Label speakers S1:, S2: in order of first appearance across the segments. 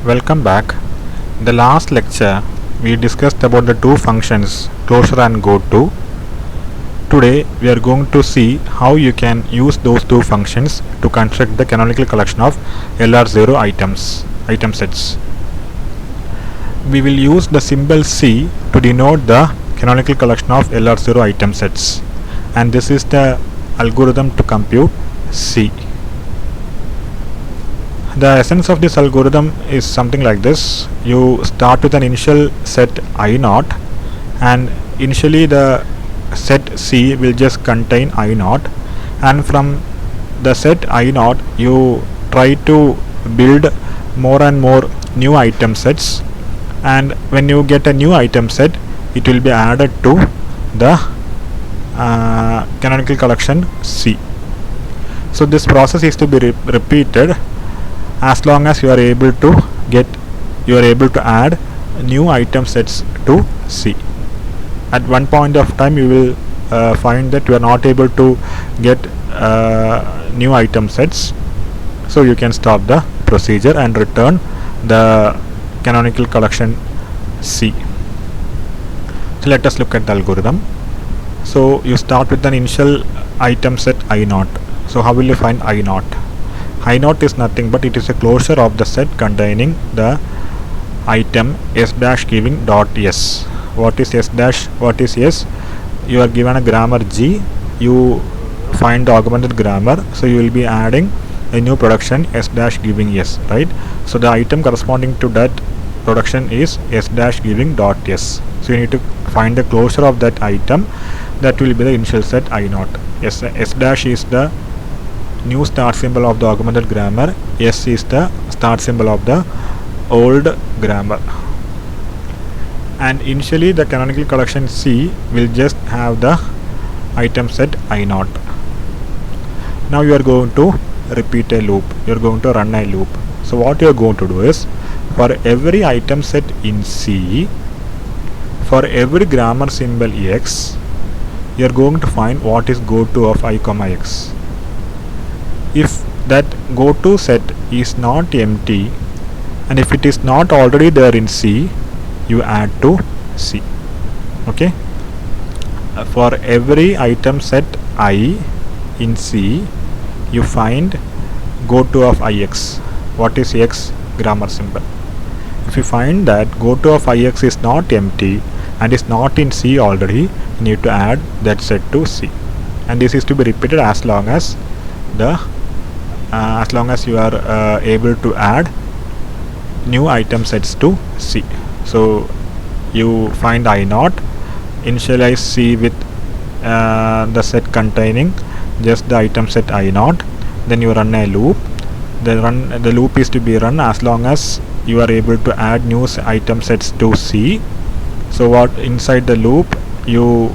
S1: Welcome back. In the last lecture, we discussed about the two functions closure and goto. Today, we are going to see how you can use those two functions to construct the canonical collection of LR0 item sets. We will use the symbol C to denote the canonical collection of LR0 item sets, and this is the algorithm to compute C. The essence of this algorithm is something like this. You start with an initial set I0, and initially the set C will just contain I0, and from the set I0 you try to build more and more new item sets, and when you get a new item set, it will be added to the canonical collection C. So this process is to be repeated as long as you are able to add new item sets to C. At one point of time you will find that you are not able to get new item sets, so you can stop the procedure and return the canonical collection C. So let us look at the algorithm. So you start with an initial item set I0. So how will you find I0? I0 is nothing but it is a closure of the set containing the item s dash giving dot s. What is s dash? What is s? You are given a grammar G. You find the augmented grammar, so you will be adding a new production s dash giving s, right? So the item corresponding to that production is s dash giving dot s. So you need to find the closure of that item. That will be the initial set I0. S dash is the new start symbol of the augmented grammar. S is the start symbol of the old grammar. And initially the canonical collection C will just have the item set I0. Now you are going to repeat a loop. You are going to run a loop. So what you are going to do is, for every item set in C, for every grammar symbol x, you are going to find what is goto of I comma x. If that goto set is not empty, and if it is not already there in C, you add to C. Okay. For every item set I in C, you find goto of ix. What is x? Grammar symbol. If you find that goto of ix is not empty and is not in C already, you need to add that set to C, and this is to be repeated as long as you are able to add new item sets to C. So you find I0, initialize C with the set containing just the item set I0, then you run a loop. The loop is to be run as long as you are able to add new item sets to C. So what inside the loop you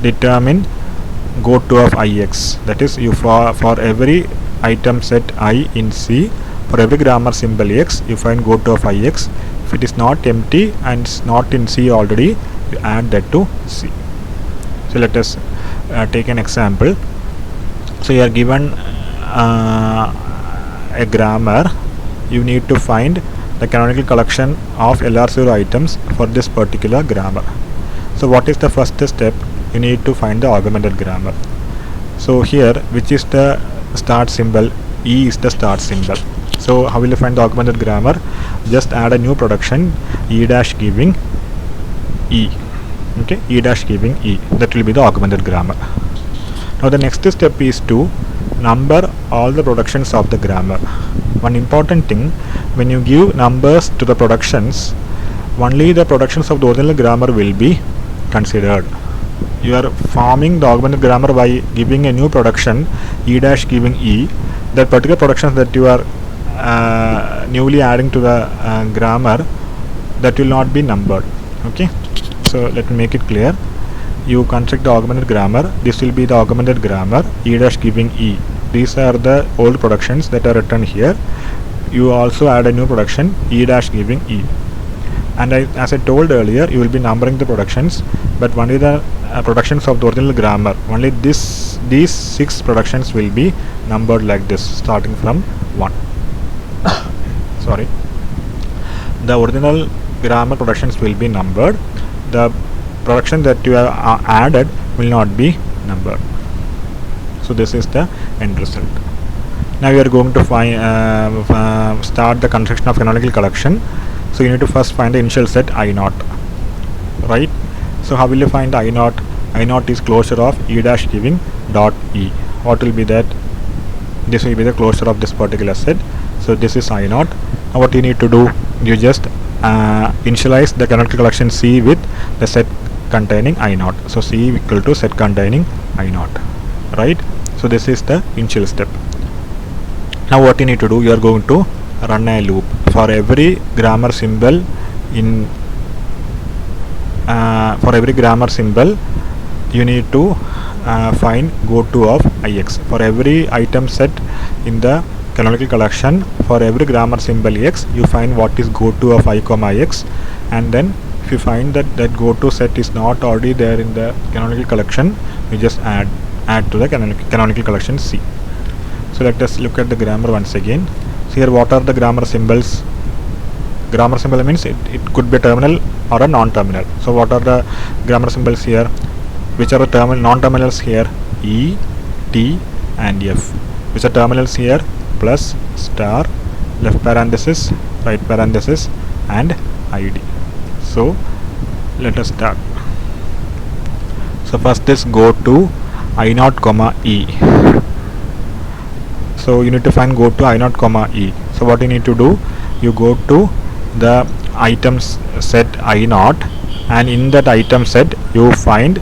S1: determine goto of ix, that is you for every item set I in C, for every grammar symbol x, you find goto of ix. If it is not empty and it's not in C already, you add that to C. So let us take an example. So you are given a grammar. You need to find the canonical collection of LR0 items for this particular grammar. So what is the first step? You need to find the augmented grammar. So here, which is the start symbol? E is the start symbol. So how will you find the augmented grammar? Just add a new production E dash giving E. Okay, E dash giving E. That will be the augmented grammar. Now the next step is to number all the productions of the grammar. One important thing, when you give numbers to the productions, only the productions of the original grammar will be considered. You are forming the augmented grammar by giving a new production E dash giving E. That particular productions that you are newly adding to the grammar, that will not be numbered. Okay, so let me make it clear. You construct the augmented grammar. This will be the augmented grammar E dash giving E. These are the old productions that are written here. You also add a new production E dash giving E, and as I told earlier, you will be numbering the productions, but only the productions of the original grammar, only these 6 productions will be numbered like this, starting from 1. sorry, the original grammar productions will be numbered. The production that you have added will not be numbered. So this is the end result. Now we are going to find start the construction of canonical collection. So you need to first find the initial set I naught, right? So how will you find I naught? I naught is closure of e dash giving dot e. What will be that? This will be the closure of this particular set. So this is I naught. Now what you need to do? You just initialize the canonical collection C with the set containing I naught. So C equal to set containing I naught, right? So this is the initial step. Now what you need to do? You are going to run a loop for every grammar symbol in you need to find goto of ix. For every item set in the canonical collection, for every grammar symbol x, you find what is goto of I comma x, and then if you find that goto set is not already there in the canonical collection, you just add to the canonical collection C. So let us look at the grammar once again. So here what are the grammar symbols? Grammar symbol means it could be a terminal or a non-terminal. So what are the grammar symbols here? Which are the non-terminals here? E, T and F. Which are terminals here? Plus, star, left parenthesis, right parenthesis and ID. So let us start. So first is go to I naught comma E. So you need to find go to I naught comma E. So what you need to do? You go to the items set I naught, and in that item set you find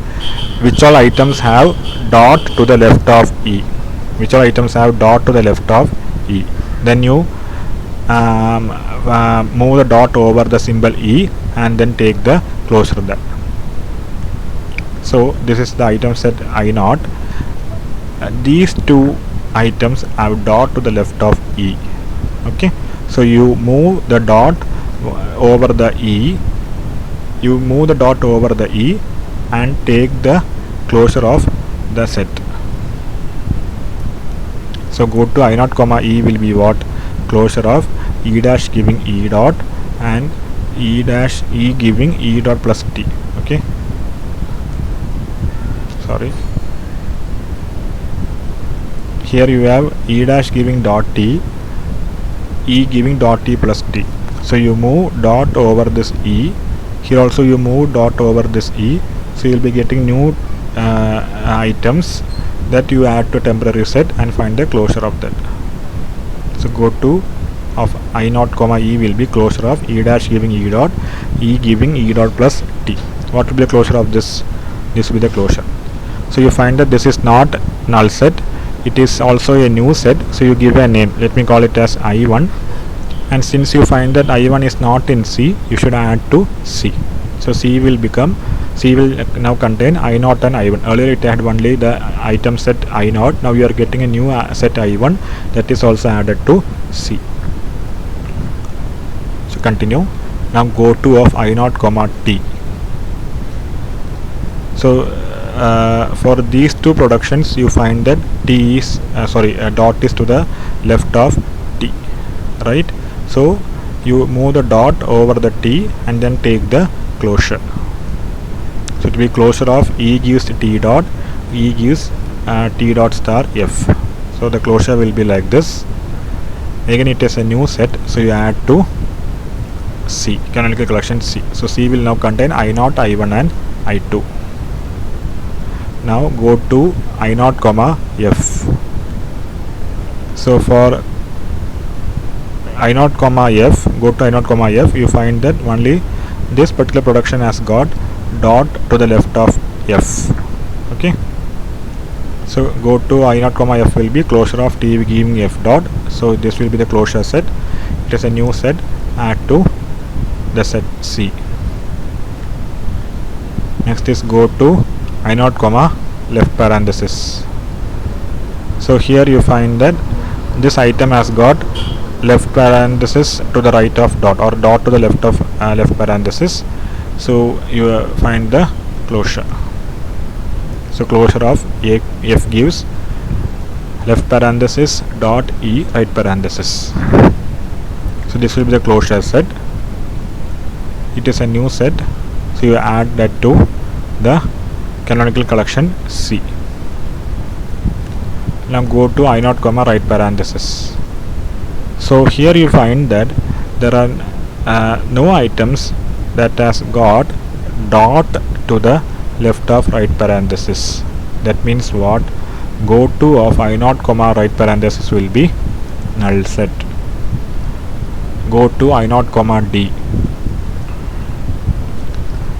S1: which all items have dot to the left of E. Which all items have dot to the left of E. Then you move the dot over the symbol E and then take the closure of that. So this is the item set I naught. These two items have dot to the left of E. Okay, so you move the dot over the E. You move the dot over the E and take the closure of the set. So go to I naught comma E will be what? Closure of E dash giving E dot and E dash E giving E dot plus T. Okay, sorry, here you have E dash giving dot T, E giving dot T plus T. So you move dot over this E. Here also you move dot over this E. So you will be getting new items that you add to temporary set and find the closure of that. So go to of I naught comma E will be closure of E dash giving E dot, E giving E dot plus T. What will be the closure of this? This will be the closure. So you find that this is not null set, it is also a new set. So you give a name. Let me call it as I1. And since you find that I1 is not in C, you should add to C. So C will now contain I naught and I1. Earlier it had only the item set I naught. Now you are getting a new set I1 that is also added to C. So continue. Now go to of I naught comma T. So for these two productions you find that T is dot is to the left of T, right? So you move the dot over the T and then take the closure. So it will be closure of E gives T dot, E gives T dot star F. So the closure will be like this. Again it is a new set, so you add to C, canonical collection C. So C will now contain I naught, I1 and I2. Now go to I naught comma F. So for I naught comma F, go to I naught comma F, you find that only this particular production has got dot to the left of F. Okay, so go to I naught comma F will be closure of T giving F dot. So this will be the closure set. It is a new set, add to the set C. Next is go to I naught comma left parenthesis. So here you find that this item has got left parenthesis to the right of dot, or dot to the left of left parenthesis. So you find the closure. So closure of F gives left parenthesis dot E right parenthesis. So this will be the closure set. It is a new set, so you add that to the canonical collection C. Now go to I0 comma right parenthesis. So here you find that there are no items that has got dot to the left of right parenthesis. That means what? Go to of I0 comma right parenthesis will be null set. Go to I0 comma D.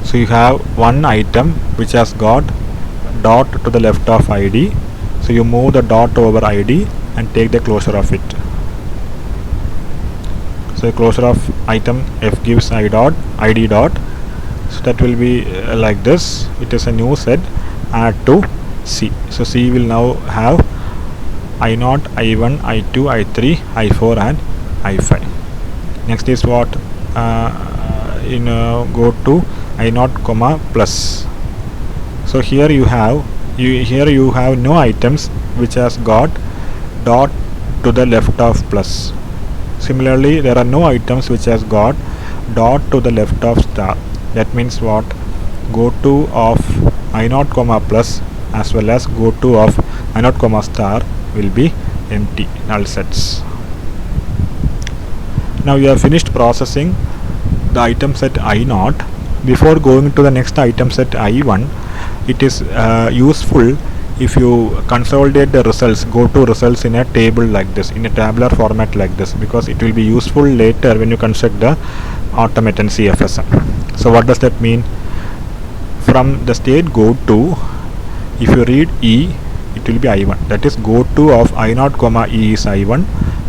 S1: So you have one item which has got dot to the left of ID. So you move the dot over ID and take the closure of it. So closure of item F gives ID dot. So that will be like this. It is a new set. Add to C. So C will now have I0, I1, I2, I3, I4 and I5. Next is what? Go to I0 comma plus. So here you have no items which has got dot to the left of plus. Similarly, there are no items which has got dot to the left of star. That means what? Go to of I0 comma plus as well as go to of I0 comma star will be empty, null sets. Now you have finished processing the item set I0. Before going to the next item set I1, it is useful if you consolidate the results, go to results in a table like this, in a tabular format like this, because it will be useful later when you construct the automaton CFSM. So what does that mean? From the state go to, if you read E, it will be I1. That is, go to of I0 comma E is I1,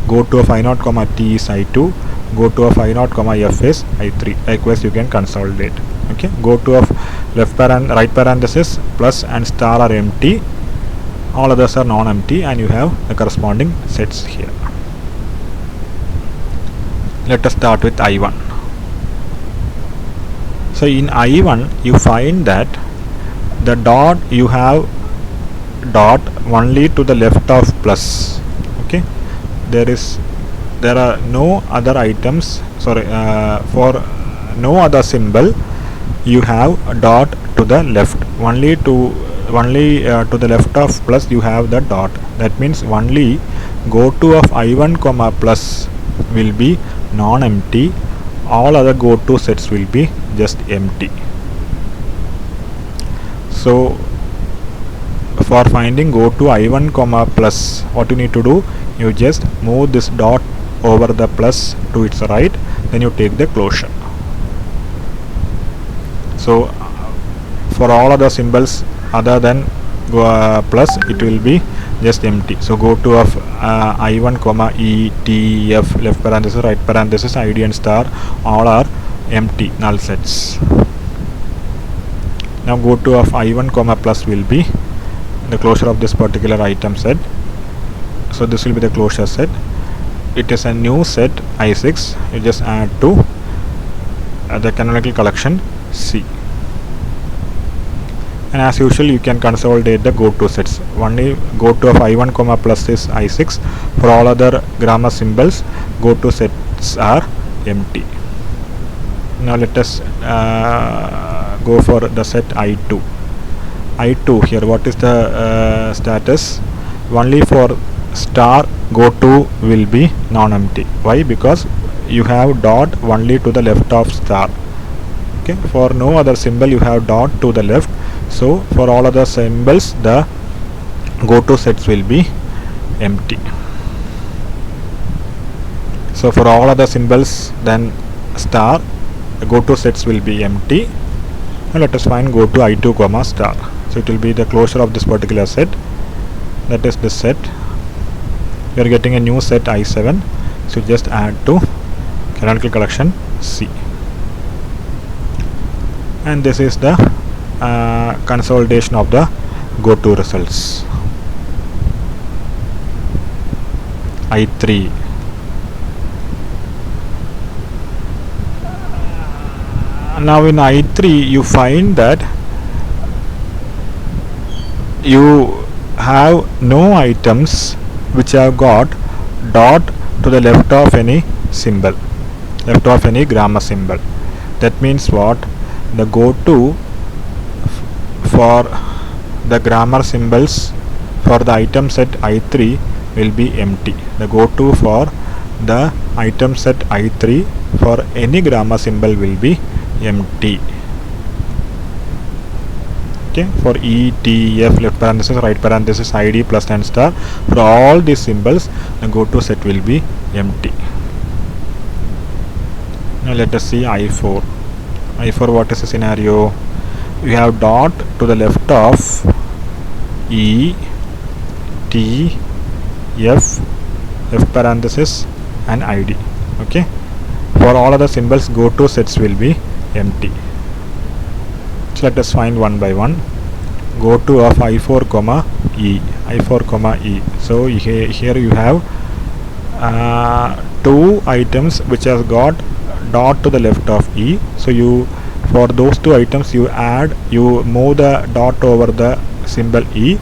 S1: go to of I0 comma T is I2, go to of I0 comma F is I3. Likewise you can consolidate. Okay, go to of right parenthesis plus and star are empty, all others are non-empty, and you have the corresponding sets here. Let us start with I1. So in I1 you find that the dot, you have dot only to the left of plus. Okay, there are no other items, for no other symbol you have a dot to the left, only to the left of plus you have the dot. That means only go to of I1 comma plus will be non-empty, all other go to sets will be just empty. So for finding go to I1 comma plus, what you need to do, you just move this dot over the plus to its right, then you take the closure. So for all other symbols other than plus, it will be just empty. So go to of I1 comma E, T, F, left parenthesis, right parenthesis, ID and star, all are empty, null sets. Now go to of I1 comma plus will be the closure of this particular item set. So this will be the closure set. It is a new set I6. You just add to the canonical collection C. And as usual you can consolidate the go to sets. Only go to of I1 comma plus is I6. For all other grammar symbols, go to sets are empty. Now let us go for the set I2. I2 here, what is the status? Only for star go to will be non-empty. Why? Because you have dot only to the left of star. Okay, for no other symbol you have dot to the left. So for all other symbols the go to sets will be empty. So for all other symbols then star, the go to sets will be empty. Now let us find go to I2 comma star. So it will be the closure of this particular set, that is this set. We are getting a new set I7, so just add to canonical collection C. And this is the consolidation of the go to results. I3. Now in I3 you find that you have no items which have got dot to the left of any symbol. left of any grammar symbol. That means what? The goto for the grammar symbols for the item set I3 will be empty. The goto for the item set I3 for any grammar symbol will be empty. Okay, for E, T, F, left parenthesis, right parenthesis, ID plus and star, for all these symbols the goto set will be empty. Now let us see I4. I4, what is the scenario? You have dot to the left of E, T, F, left parenthesis and ID. Okay, for all other symbols goto sets will be empty. So let us find one by one. Goto of I4 comma E, I4 comma E. So here you have two items which has got dot to the left of E. So you, for those two items, you move the dot over the symbol E,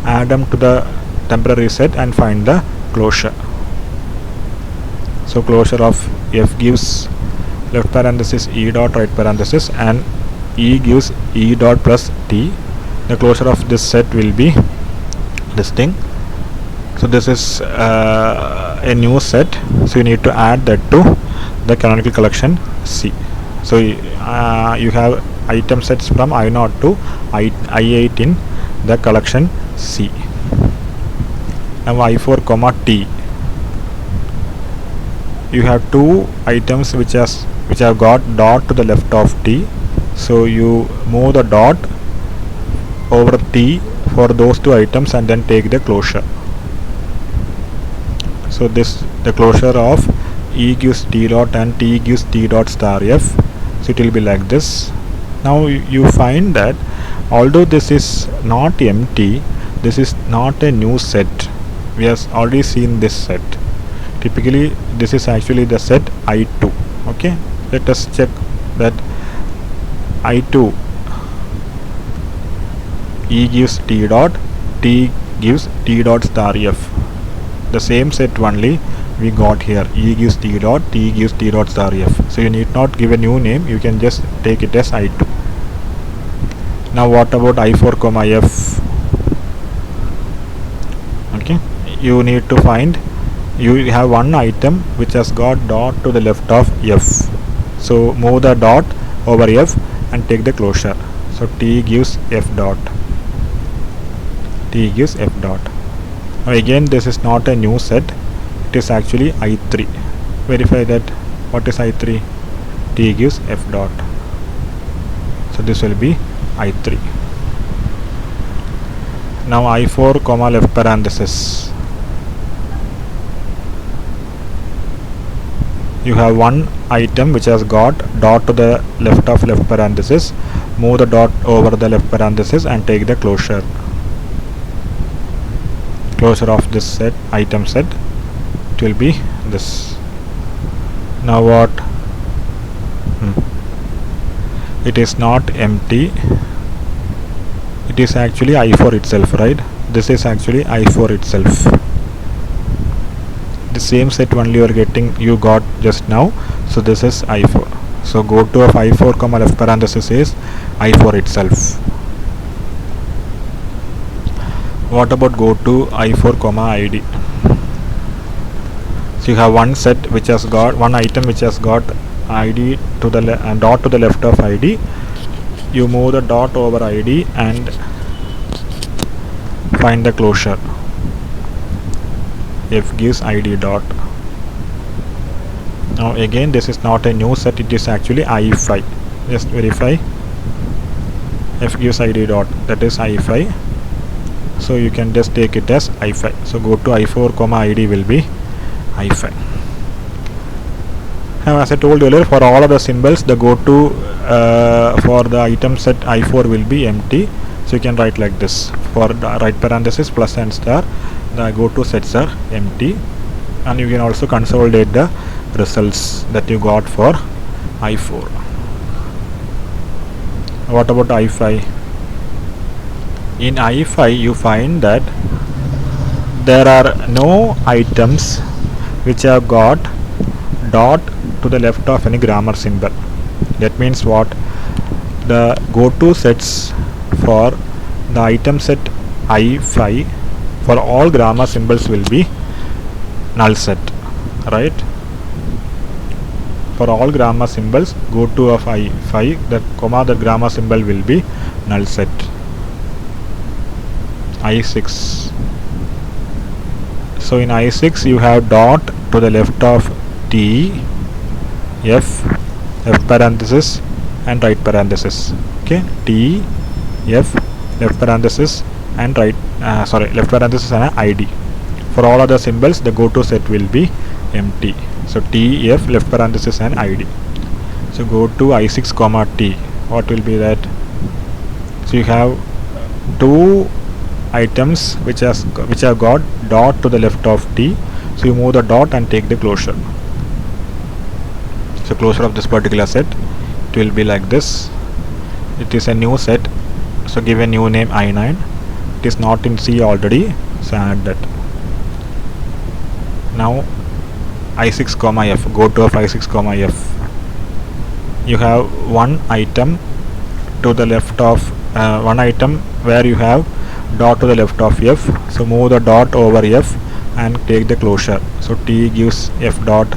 S1: add them to the temporary set and find the closure. So closure of F gives left parenthesis E dot, right parenthesis, and E gives E dot plus T. The closure of this set will be this thing. So this is a new set, so you need to add that to the canonical collection C. So you have item sets from I0 to I8 in the collection C. Now I4 comma T. You have two items which have got dot to the left of T. So you move the dot over T for those two items and then take the closure. So the closure of E gives T dot and T gives T dot star F. So it will be like this. Now you find that although this is not empty, this is not a new set. We have already seen this set. Typically this is actually the set I2. Okay, let us check that I2, E gives T dot, T gives T dot star F. The same set only we got here. E gives T dot, T gives T dot star F. So you need not give a new name, you can just take it as I2. Now what about I4 comma F? Okay, you need to find, you have one item which has got dot to the left of F. So move the dot over F and take the closure. So T gives F dot. T gives F dot. Now again this is not a new set, it is actually I3. Verify that. What is I3? T gives F dot. So this will be I3. Now I4 comma left parenthesis. You have one item which has got dot to the left of left parenthesis. Move the dot over the left parenthesis and take the closure. Closure of this set, item set, it will be this. Now what? It is not empty. It is actually I4 itself, right? This is actually I4 itself. The same set only you got just now. So this is I4. So goto of I4 comma left parenthesis is I4 itself. What about goto I4 comma ID? So you have one set which has got one item which has got ID to the dot to the left of ID. You move the dot over ID and find the closure. F gives ID dot. Now again this is not a new set, it is actually I5. Just verify. F gives ID dot, that is I5. So you can just take it as I5. So go to I4 comma ID will be I5. Now as I told you earlier, for all of the symbols the goto for the item set I4 will be empty. So you can write like this. For the right parenthesis plus and star, the goto sets are empty, and you can also consolidate the results that you got for I4. What about I5? In I5 you find that there are no items which have got dot to the left of any grammar symbol. That means what? The go-to sets for the item set I5 for all grammar symbols will be null set, right? For all grammar symbols, go-to of I5, the comma, the grammar symbol will be null set. I6. So in I6 you have dot to the left of T, F parenthesis and right parenthesis. Okay, T, F, left parenthesis and right, left parenthesis and ID. For all other symbols, the go-to set will be empty. So T, F, left parenthesis and ID. So go to I6 comma T. What will be that? So you have two items which have got dot to the left of T. So you move the dot and take the closure. So closure of this particular set, it will be like this. It is a new set, so give a new name I9. It is not in C already, so add that. Now I6 comma F, go to of I6 comma F. You have one item to the left of one item where you have dot to the left of F. So move the dot over F and take the closure. So T gives F dot.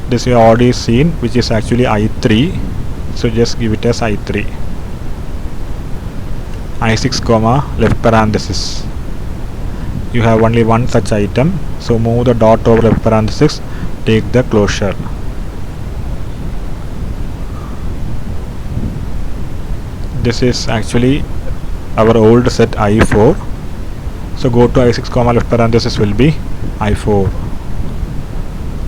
S1: This we have already seen, which is actually I3. So just give it as I3. I6 comma left parenthesis. You have only one such item, so move the dot over left parenthesis, take the closure. This is actually our old set I4. So go to I6 comma left parenthesis will be I4.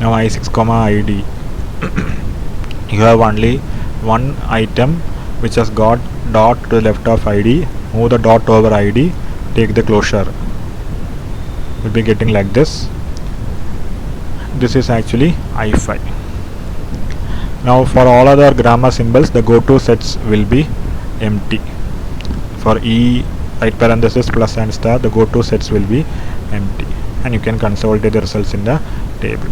S1: Now I6 comma ID. You have only one item which has got dot to the left of ID. Move the dot over ID, take the closure. Will be getting like this. This is actually I5. Now for all other grammar symbols, the go-to sets will be empty. For E, right parenthesis, plus and star, the go-to sets will be empty, and you can consolidate the results in the table.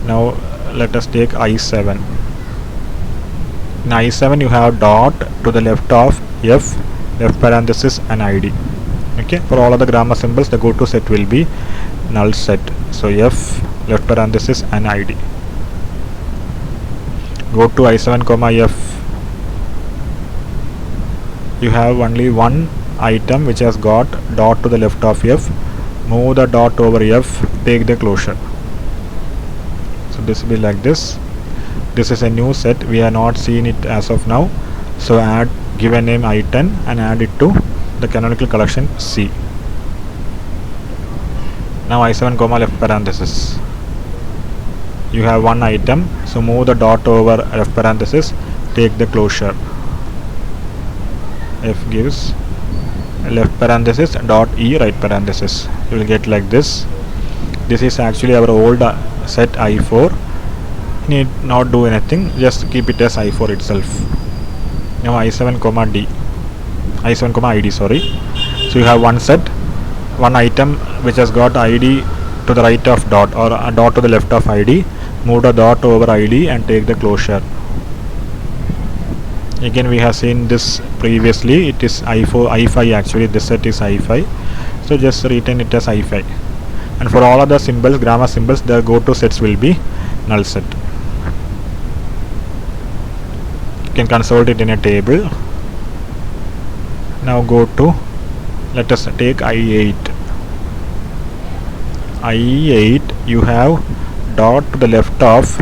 S1: Now let us take I7. In I7 you have dot to the left of F, left parenthesis and ID. Okay, for all other grammar symbols, the go-to set will be null set. So F, left parenthesis and ID. Go to I7 comma F. You have only one item which has got dot to the left of F. Move the dot over F, take the closure. So this will be like this. This is a new set, we have not seen it as of now. So give a name I10 and add it to the canonical collection C. Now I7 comma left parenthesis. You have one item, so move the dot over left parenthesis, take the closure. F gives left parenthesis dot E right parenthesis. You will get like this. This is actually our old set I4. Need not do anything, just keep it as I4 itself. Now I7 comma D, I7 comma ID, sorry. So you have one set, one item which has got ID to the right of dot, or a dot to the left of ID. Move the dot over ID and take the closure. Again we have seen this previously. It is I5 actually. This set is I5, so just retain it as I5. And for all other symbols, grammar symbols, the go-to sets will be null set. You can consolidate it in a table. Now go to, let us take I8. I8 you have dot to the left of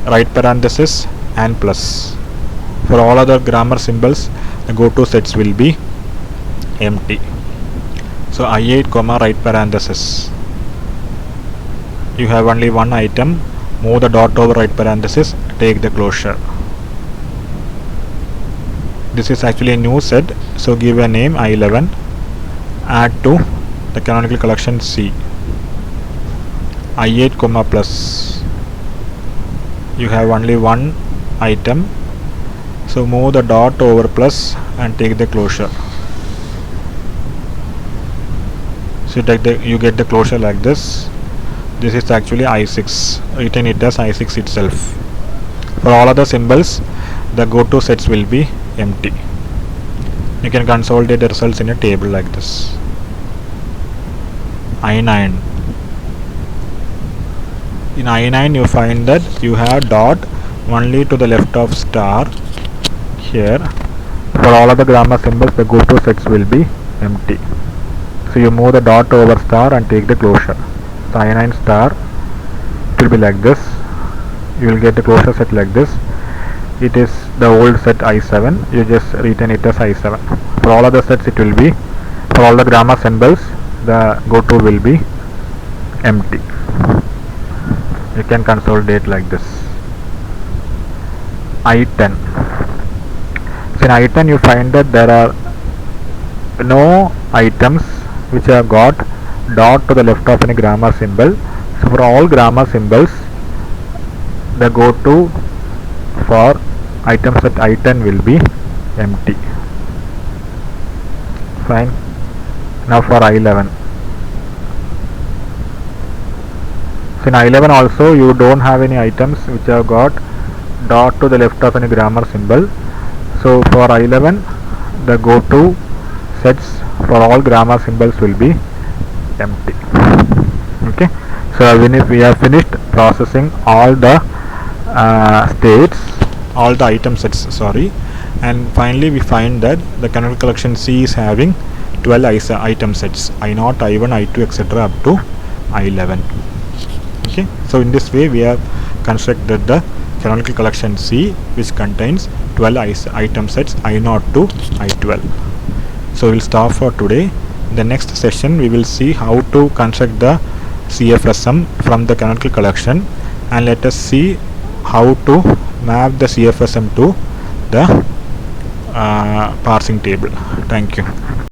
S1: right parenthesis and plus. For all other grammar symbols, the go-to sets will be empty. So I8 comma right parenthesis. You have only one item, move the dot over right parenthesis, take the closure. This is actually a new set, so give a name I11, add to the canonical collection C. I8 comma plus. You have only one item, so move the dot over plus and take the closure. So you get the closure like this. This is actually I6. Retain it as I6 itself. For all other symbols, the go-to sets will be empty. You can consolidate the results in a table like this. I9. In I9 you find that you have dot only to the left of star here. For all other grammar symbols, the go-to sets will be empty. So you move the dot over star and take the closure. So I9 star, it will be like this. You will get the closure set like this. It is the old set I7. You just retain it as I7. For all other sets, it will be, for all the grammar symbols, the go-to will be empty. You can consolidate like this. I10. So in I10 you find that there are no items which have got dot to the left of any grammar symbol. So for all grammar symbols, the go-to for item set I10 will be empty. Fine. Now for I11. So in I11 also you don't have any items which have got dot to the left of any grammar symbol. So for I11 the go-to sets for all grammar symbols will be empty. Okay. So we have finished processing all the states, all the item sets, sorry, and finally we find that the canonical collection C is having 12 item sets, I0, I1, I2, etc. up to I11. Okay, so in this way we have constructed the canonical collection C, which contains 12 item sets I0 to I12. So we'll stop for today. In the next session we will see how to construct the CFSM from the canonical collection, and let us see how to map the CFSM to the parsing table. Thank you.